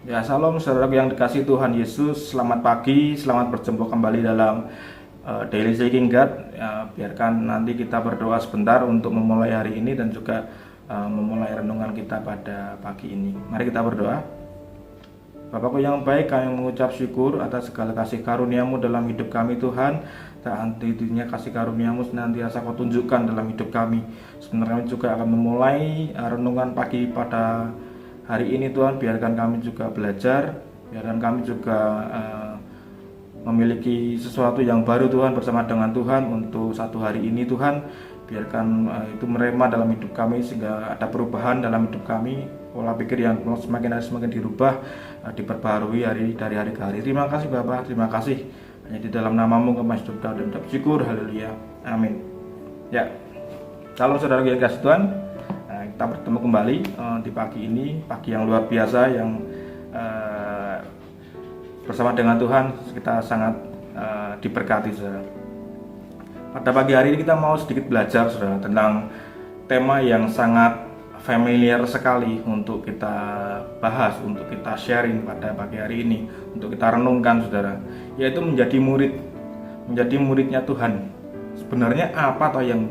Ya, salam saudara yang dikasihi Tuhan Yesus. Selamat pagi, selamat berjumpa kembali dalam Daily Seeking God. Ya, biarkan nanti kita berdoa sebentar untuk memulai hari ini dan juga memulai renungan kita pada pagi ini. Mari kita berdoa. Bapakku yang baik, kami mengucap syukur atas segala kasih karuniamu dalam hidup kami Tuhan. Tak henti-hentinya kasih karuniamu senantiasa kau tunjukkan dalam hidup kami. Sebenarnya kami juga akan memulai renungan pagi pada hari ini Tuhan. Biarkan kami juga belajar, biarkan kami juga memiliki sesuatu yang baru Tuhan bersama dengan Tuhan untuk satu hari ini Tuhan. Biarkan itu merema dalam hidup kami sehingga ada perubahan dalam hidup kami, pola pikir yang semakin hari semakin dirubah, diperbarui dari hari ke hari. Terima kasih Bapa, terima kasih. Hanya di dalam namamu kami hidup dan ucap syukur, haleluya, amin. Ya, salam saudara yang dikasihi Tuhan. Kita bertemu kembali di pagi ini, pagi yang luar biasa yang bersama dengan Tuhan kita sangat diberkati saudara. Pada pagi hari ini kita mau sedikit belajar saudara tentang tema yang sangat familiar sekali untuk kita bahas, untuk kita sharing pada pagi hari ini, untuk kita renungkan saudara, yaitu menjadi muridnya Tuhan. Sebenarnya apa toh yang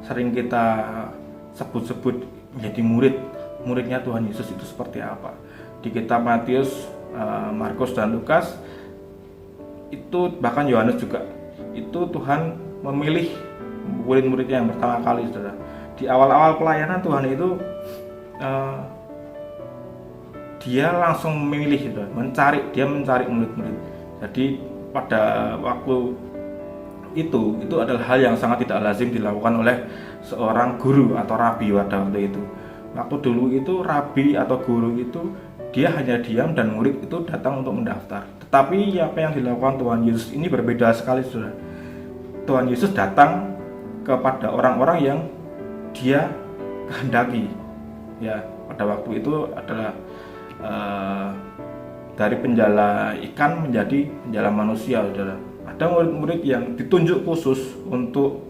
sering kita sebut-sebut menjadi muridnya Tuhan Yesus itu seperti apa? Di kitab Matius, Markus dan Lukas itu, bahkan Yohanes juga, itu Tuhan memilih murid-muridnya yang pertama kali saudara. Di awal-awal pelayanan Tuhan itu dia langsung memilih saudara, mencari murid-murid. Jadi pada waktu itu adalah hal yang sangat tidak lazim dilakukan oleh seorang guru atau rabi pada waktu itu. Waktu dulu itu rabi atau guru itu dia hanya diam dan murid itu datang untuk mendaftar. Tetapi apa yang dilakukan Tuhan Yesus ini berbeda sekali saudara. Tuhan Yesus datang kepada orang-orang yang dia kehendaki. Ya, pada waktu itu adalah dari penjala ikan menjadi penjala manusia saudara. Ada murid-murid yang ditunjuk khusus untuk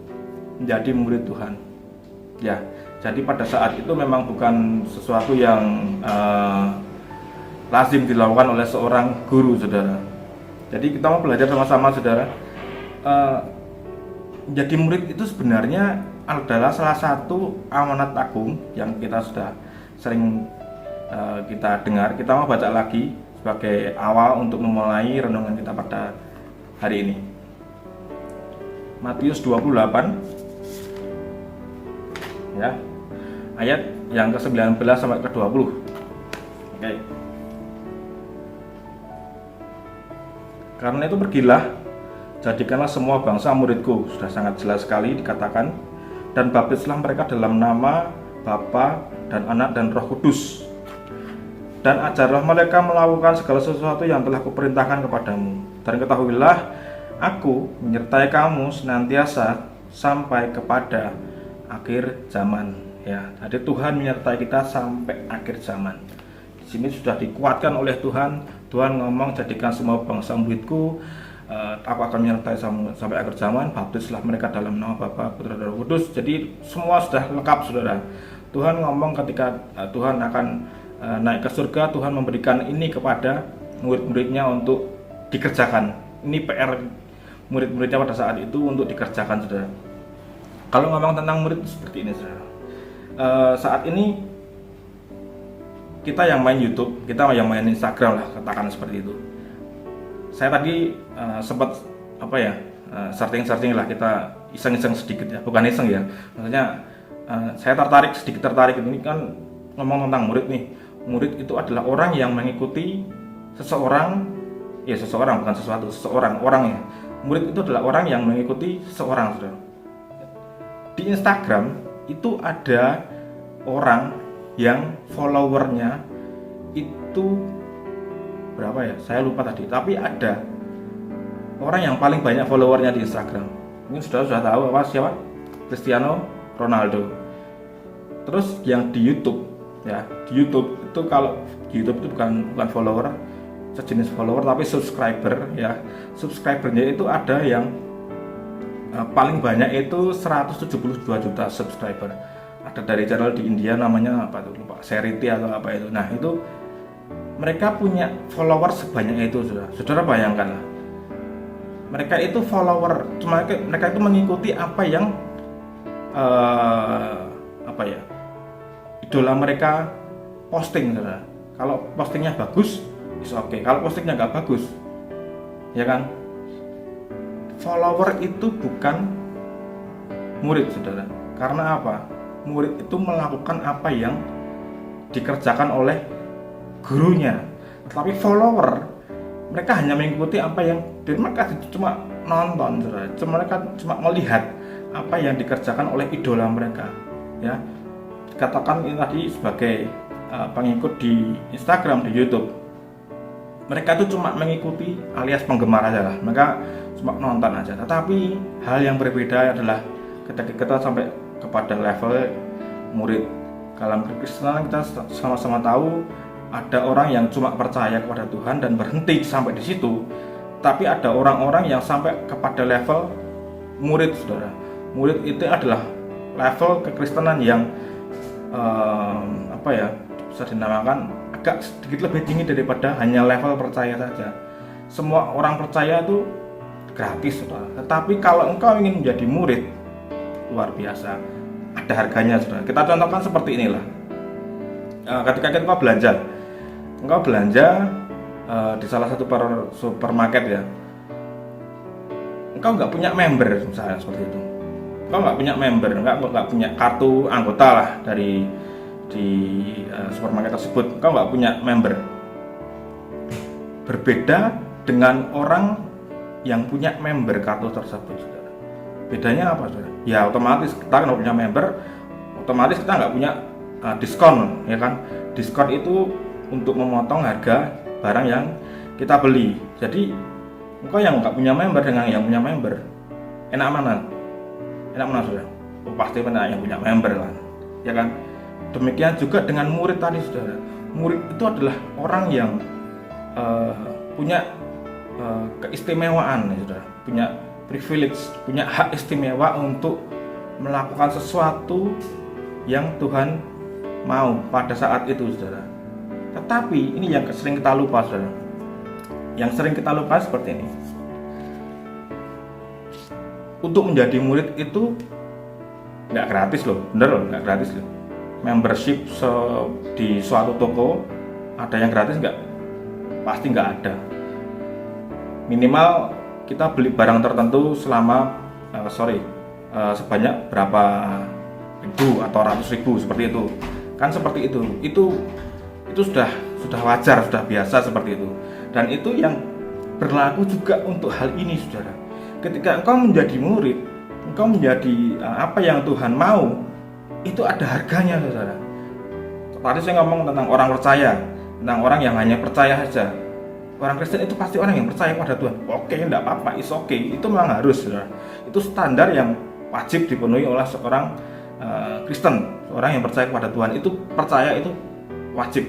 menjadi murid Tuhan. Ya, jadi pada saat itu memang bukan sesuatu yang lazim dilakukan oleh seorang guru, saudara. Jadi kita mau belajar sama-sama, saudara. Menjadi murid itu sebenarnya adalah salah satu amanat agung yang kita sudah sering kita dengar. Kita mau baca lagi sebagai awal untuk memulai renungan kita pada hari ini. Matius 28 ya, ayat yang ke-19 sampai ke-20. Oke. Karena itu pergilah, jadikanlah semua bangsa muridku. Sudah sangat jelas sekali dikatakan. Dan baptislah mereka dalam nama Bapa dan Anak dan Roh Kudus. Dan ajarlah mereka melakukan segala sesuatu yang telah kuperintahkan kepadamu. Dan ketahuilah, aku menyertai kamu senantiasa sampai kepada akhir zaman. Ya, jadi Tuhan menyertai kita sampai akhir zaman. Di sini sudah dikuatkan oleh Tuhan. Tuhan ngomong, jadikan semua bangsa muridku. Aku akan menyertai sampai akhir zaman. Baptislah mereka dalam nama Bapa, Putra dan Roh Kudus. Jadi semua sudah lengkap saudara. Tuhan ngomong ketika Tuhan akan naik ke surga, Tuhan memberikan ini kepada murid-muridnya untuk dikerjakan. Ini PR murid-muridnya pada saat itu untuk dikerjakan saudara. Kalau ngomong tentang murid seperti ini saudara, saat ini kita yang main YouTube, kita yang main Instagram lah, katakan seperti itu. Saya tadi sempat searching lah, kita iseng-iseng sedikit ya, bukan iseng ya, maksudnya saya sedikit tertarik. Ini kan ngomong tentang murid nih. Murid itu adalah orang yang mengikuti seseorang bukan sesuatu, orang ya. Murid itu adalah orang yang mengikuti seseorang saudara. Di Instagram itu ada orang yang followernya itu berapa ya, saya lupa tadi, tapi ada orang yang paling banyak followernya di Instagram. Mungkin sudah tahu siapa? Cristiano Ronaldo. Terus yang di YouTube ya, di YouTube itu, kalau di YouTube itu bukan follower, sejenis follower tapi subscriber ya. Subscribernya itu ada yang paling banyak itu 172 juta subscriber. Ada dari channel di India namanya apa tuh, lupa, Seriti atau apa itu. Nah, itu mereka punya follower sebanyak itu, saudara. Saudara bayangkanlah, mereka itu follower, cuma mereka itu mengikuti apa yang apa ya, idola mereka posting, saudara. Kalau postingnya bagus, is oke. Kalau postingnya nggak bagus, ya kan, follower itu bukan murid, saudara. Karena apa? Murid itu melakukan apa yang dikerjakan oleh gurunya, tapi follower mereka hanya mengikuti apa yang, dan mereka cuma nonton, saudara. Mereka cuma melihat apa yang dikerjakan oleh idola mereka, ya. Katakan ini tadi sebagai pengikut di Instagram, di YouTube, mereka itu cuma mengikuti alias penggemar aja lah, mereka cuma nonton aja. Tetapi hal yang berbeda adalah ketika kita sampai kepada level murid. Dalam kekristenan kita sama-sama tahu ada orang yang cuma percaya kepada Tuhan dan berhenti sampai di situ. Tapi ada orang-orang yang sampai kepada level murid, saudara. Murid itu adalah level kekristenan yang apa ya, bisa dinamakan agak sedikit lebih tinggi daripada hanya level percaya saja. Semua orang percaya itu gratis, saudara. Tetapi kalau engkau ingin menjadi murid, luar biasa, ada harganya, saudara. Kita contohkan seperti inilah. Ketika engkau belanja di salah satu supermarket, ya, engkau nggak punya member, misalnya seperti itu. Engkau nggak punya member, nggak punya kartu anggota lah di supermarket tersebut. Engkau nggak punya member. Berbeda dengan orang yang punya member kartu tersebut, saudara. Bedanya apa, saudara? Ya otomatis kita nggak punya member, otomatis kita nggak punya diskon, ya kan? Diskon itu untuk memotong harga barang yang kita beli. Jadi engkau yang nggak punya member dengan yang punya member, enak mana? Enak mana, saudara? Oh, pasti benar yang punya member kan, ya kan? Demikian juga dengan murid tadi, saudara. Murid itu adalah orang yang punya keistimewaan, ya, saudara. Punya privilege, punya hak istimewa untuk melakukan sesuatu yang Tuhan mau pada saat itu, saudara. Tetapi ini yang sering kita lupa, saudara. Yang sering kita lupa seperti ini. Untuk menjadi murid itu nggak gratis loh, bener loh, nggak gratis loh. Membership di suatu toko ada yang gratis nggak? Pasti nggak ada. Minimal kita beli barang tertentu selama sebanyak berapa ribu atau ratus ribu, seperti itu. Kan seperti itu. Itu sudah wajar, sudah biasa seperti itu. Dan itu yang berlaku juga untuk hal ini, saudara. Ketika engkau menjadi murid, engkau menjadi apa yang Tuhan mau, itu ada harganya, saudara. Tadi saya ngomong tentang orang percaya, tentang orang yang hanya percaya saja. Orang Kristen itu pasti orang yang percaya pada Tuhan. Oke, enggak apa-apa, is oke. Itu memang harus, saudara. Itu standar yang wajib dipenuhi oleh seorang Kristen, orang yang percaya kepada Tuhan. Itu percaya, itu wajib.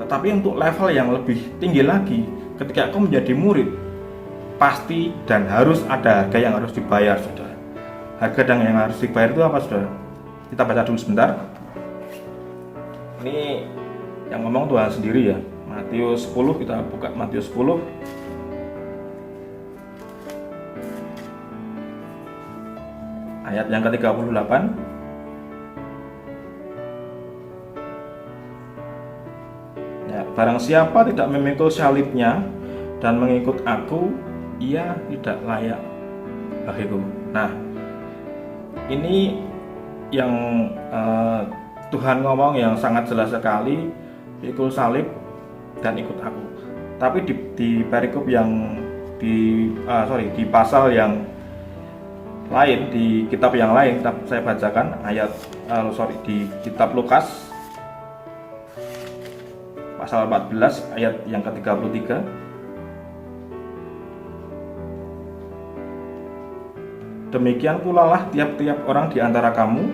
Tetapi untuk level yang lebih tinggi lagi, ketika kau menjadi murid, pasti dan harus ada harga yang harus dibayar, saudara. Harga yang harus dibayar itu apa, saudara? Kita baca dulu sebentar. Ini yang ngomong Tuhan sendiri, ya. Matius 10, kita buka Matius 10. Ayat yang ke-38. Ya, barang siapa tidak memikul salibnya dan mengikut aku, ia tidak layak bagiku. Nah, ini yang Tuhan ngomong yang sangat jelas sekali, pikul salib dan ikut aku. Tapi di perikop yang di pasal yang lain, di kitab yang lain, saya bacakan ayat di kitab Lukas pasal 14 ayat yang ke-33. Demikian pula lah tiap-tiap orang di antara kamu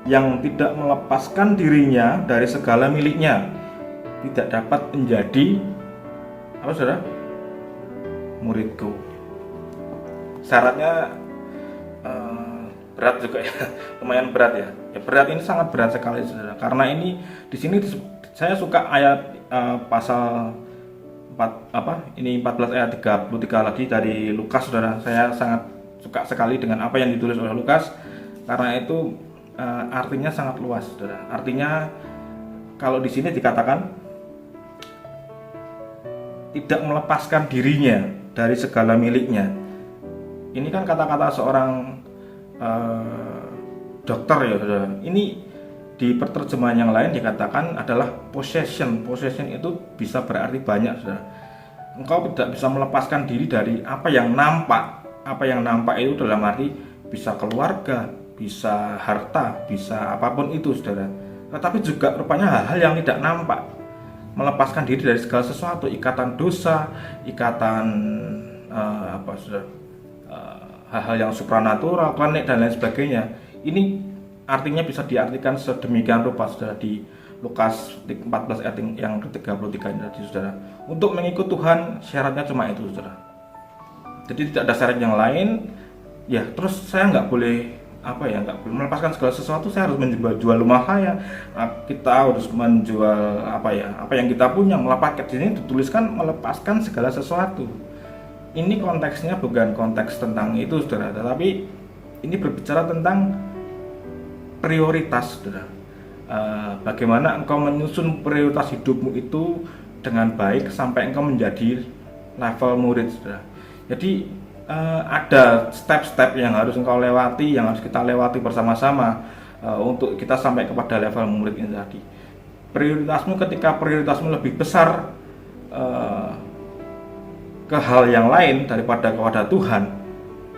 yang tidak melepaskan dirinya dari segala miliknya tidak dapat menjadi apa, saudara? Muridku. Syaratnya berat juga, ya, lumayan berat, ya. Berat ini sangat berat sekali, saudara. Karena ini di sini saya suka ayat pasal 14 ayat 33 lagi dari Lukas, saudara. Saya sangat suka sekali dengan apa yang ditulis oleh Lukas, karena itu artinya sangat luas, saudara. Artinya kalau di sini dikatakan tidak melepaskan dirinya dari segala miliknya. Ini kan kata-kata seorang dokter ya, saudara. Ini di penerjemahan yang lain dikatakan adalah possession. Possession itu bisa berarti banyak, saudara. Engkau tidak bisa melepaskan diri dari apa yang nampak. Apa yang nampak itu dalam arti bisa keluarga, bisa harta, bisa apapun itu, saudara. Tetapi juga rupanya hal-hal yang tidak nampak. Melepaskan diri dari segala sesuatu, ikatan dosa, ikatan saudara, hal-hal yang supranatural, planet dan lain sebagainya. Ini artinya bisa diartikan sedemikian rupa, saudara, di Lukas 14 ayat yang ke-33 ini tadi, saudara. Untuk mengikut Tuhan syaratnya cuma itu, saudara. Jadi tidak ada syarat yang lain. Ya, terus saya nggak boleh nggak boleh melepaskan segala sesuatu. Saya harus menjual rumah saya. Kita harus menjual apa yang kita punya. Melepaskan, di sini dituliskan melepaskan segala sesuatu. Ini konteksnya bukan konteks tentang itu, saudara, tetapi ini berbicara tentang prioritas, saudara. Bagaimana engkau menyusun prioritas hidupmu itu dengan baik sampai engkau menjadi level murid, saudara. Jadi ada step-step yang harus engkau lewati, yang harus kita lewati bersama-sama untuk kita sampai kepada level murid ini tadi. Prioritasmu, ketika prioritasmu lebih besar ke hal yang lain daripada kepada Tuhan,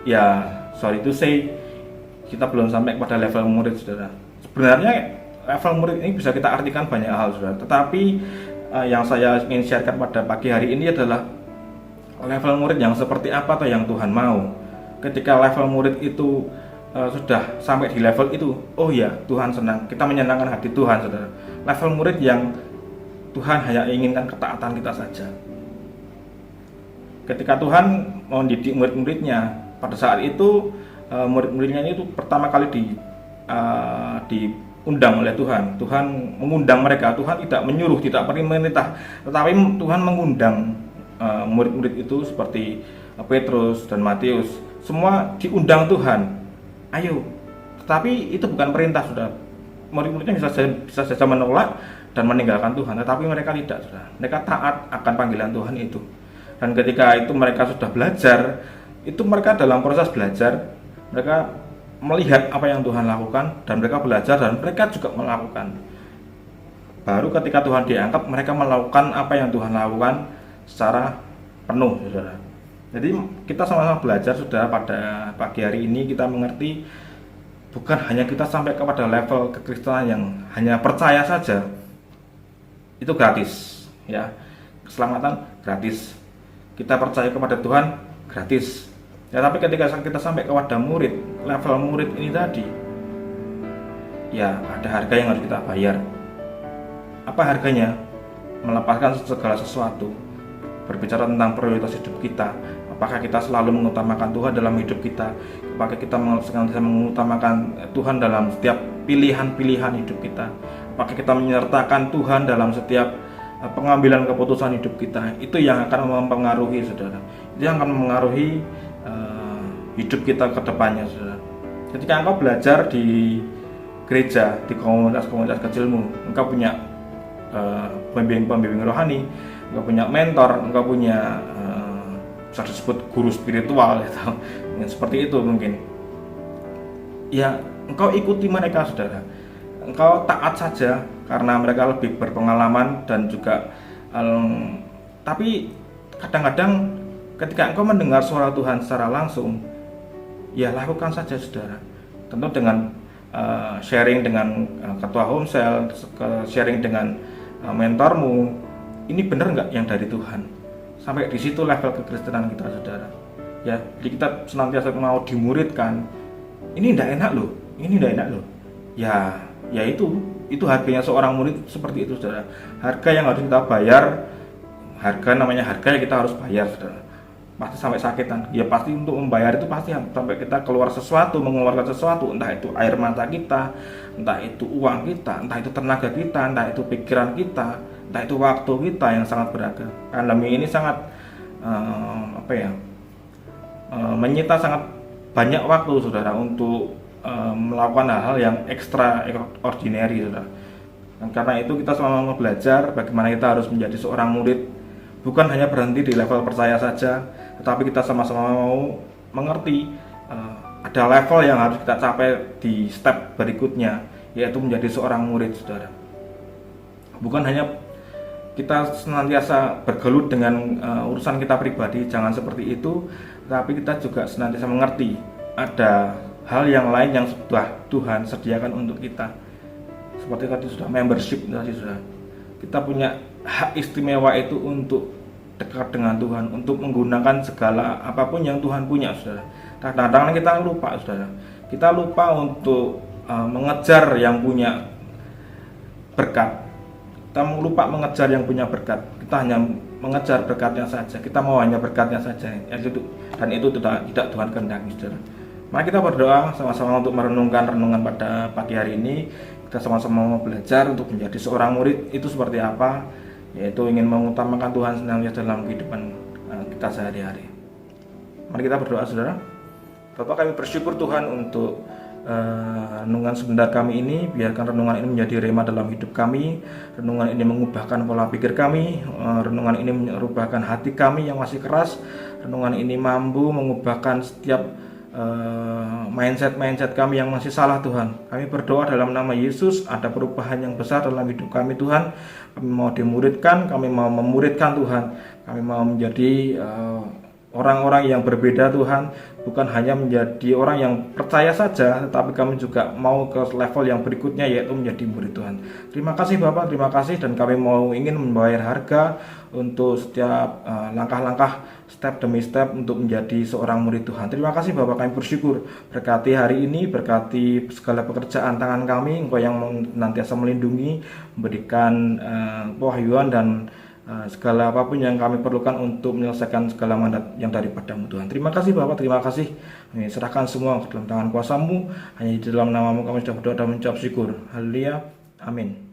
ya sorry to say, kita belum sampai kepada level murid, saudara. Sebenarnya level murid ini bisa kita artikan banyak hal, saudara. Tetapi yang saya ingin sharekan pada pagi hari ini adalah level murid yang seperti apa atau yang Tuhan mau. Ketika level murid itu sudah sampai di level itu, oh ya, Tuhan senang, kita menyenangkan hati Tuhan, saudara. Level murid yang Tuhan hanya inginkan ketaatan kita saja. Ketika Tuhan mau mendidik murid-muridnya, pada saat itu murid-muridnya itu pertama kali diundang oleh Tuhan. Tuhan mengundang mereka. Tuhan tidak menyuruh, tidak memerintah, tetapi Tuhan mengundang murid-murid itu seperti Petrus dan Matius. Semua diundang Tuhan. Ayo. Tetapi itu bukan perintah, sudah. Murid-muridnya bisa saja menolak dan meninggalkan Tuhan, tetapi mereka tidak, sudah. Mereka taat akan panggilan Tuhan itu. Dan ketika itu mereka sudah belajar, itu mereka dalam proses belajar, mereka melihat apa yang Tuhan lakukan, dan mereka belajar, dan mereka juga melakukan. Baru ketika Tuhan diangkat, mereka melakukan apa yang Tuhan lakukan secara penuh, saudara. Jadi kita sama-sama belajar, saudara, pada pagi hari ini kita mengerti bukan hanya kita sampai kepada level kekristenan yang hanya percaya saja, itu gratis, ya. Keselamatan gratis. Kita percaya kepada Tuhan gratis. Ya, tapi ketika kita sampai kepada murid, level murid ini tadi, ya ada harga yang harus kita bayar. Apa harganya? Melepaskan segala sesuatu. Berbicara tentang prioritas hidup kita. Apakah kita selalu mengutamakan Tuhan dalam hidup kita? Apakah kita mengutamakan Tuhan dalam setiap pilihan-pilihan hidup kita? Apakah kita menyertakan Tuhan dalam setiap pengambilan keputusan hidup kita? Itu yang akan mempengaruhi, saudara. Itu yang akan mempengaruhi hidup kita ke depannya, saudara. Ketika engkau belajar di gereja, di komunitas-komunitas kecilmu, engkau punya pembimbing rohani, engkau punya mentor, engkau punya bisa disebut guru spiritual, gitu. Seperti itu mungkin. Ya, engkau ikuti mereka, saudara. Engkau taat saja karena mereka lebih berpengalaman dan juga tapi kadang-kadang ketika engkau mendengar suara Tuhan secara langsung, ya lakukan saja, saudara. Tentu dengan sharing dengan ketua homesel, sharing dengan mentormu, ini benar nggak yang dari Tuhan? Sampai di situ level kekristenan kita, saudara. Ya, jadi kita senantiasa mau dimuridkan. Ini tidak enak loh, ini tidak enak loh. Ya itu harganya seorang murid seperti itu, saudara. Harga yang harus kita bayar, harga namanya harga yang kita harus bayar, saudara. Pasti sampai sakitan. Ya pasti untuk membayar itu pasti sampai kita keluar sesuatu, mengeluarkan sesuatu, entah itu air mata kita, entah itu uang kita, entah itu tenaga kita, entah itu pikiran kita, entah itu waktu kita yang sangat berharga. Pandemi ini sangat menyita sangat banyak waktu saudara untuk melakukan hal-hal yang extraordinary saudara. Dan karena itu kita sama-sama belajar bagaimana kita harus menjadi seorang murid, bukan hanya berhenti di level percaya saja, tetapi kita sama-sama mau mengerti ada level yang harus kita capai di step berikutnya, yaitu menjadi seorang murid saudara. Bukan hanya kita senantiasa bergelut dengan urusan kita pribadi, jangan seperti itu, tapi kita juga senantiasa mengerti ada hal yang lain yang sudah Tuhan sediakan untuk kita. Seperti tadi sudah membership tadi sudah. Kita punya hak istimewa itu untuk dekat dengan Tuhan, untuk menggunakan segala apapun yang Tuhan punya, saudara. Kadang-kadang kita lupa, saudara. Kita lupa untuk mengejar yang punya berkat. Kita lupa mengejar yang punya berkat. Kita hanya mengejar berkatnya saja. Kita mau hanya berkatnya saja. Dan itu tidak Tuhan kehendaki, saudara. Mari kita berdoa sama-sama untuk merenungkan renungan pada pagi hari ini. Kita sama-sama mau belajar untuk menjadi seorang murid itu seperti apa, yaitu ingin mengutamakan Tuhan senantiasa dalam kehidupan kita sehari-hari. Mari kita berdoa, saudara. Bapak, kami bersyukur Tuhan untuk renungan sebentar kami ini. Biarkan renungan ini menjadi rema dalam hidup kami. Renungan ini mengubahkan pola pikir kami. Renungan ini merubahkan hati kami yang masih keras. Renungan ini mampu mengubahkan setiap mindset kami yang masih salah, Tuhan. Kami berdoa dalam nama Yesus, ada perubahan yang besar dalam hidup kami, Tuhan. Kami mau dimuridkan, kami mau memuridkan, Tuhan. Kami mau menjadi orang-orang yang berbeda, Tuhan. Bukan hanya menjadi orang yang percaya saja, tetapi kami juga mau ke level yang berikutnya, yaitu menjadi murid, Tuhan. Terima kasih Bapak, terima kasih. Dan kami mau ingin membayar harga untuk setiap langkah-langkah, step demi step untuk menjadi seorang murid Tuhan. Terima kasih Bapak, kami bersyukur. Berkati hari ini, berkati segala pekerjaan tangan kami. Engkau yang senantiasa melindungi, memberikan pewahyuan dan segala apapun yang kami perlukan untuk menyelesaikan segala mandat yang daripada-Mu, Tuhan. Terima kasih Bapak, terima kasih. Kami serahkan semua ke dalam tangan kuasa-Mu. Hanya di dalam nama-Mu kami sudah berdoa dan mengucap syukur. Haleluya. Amin.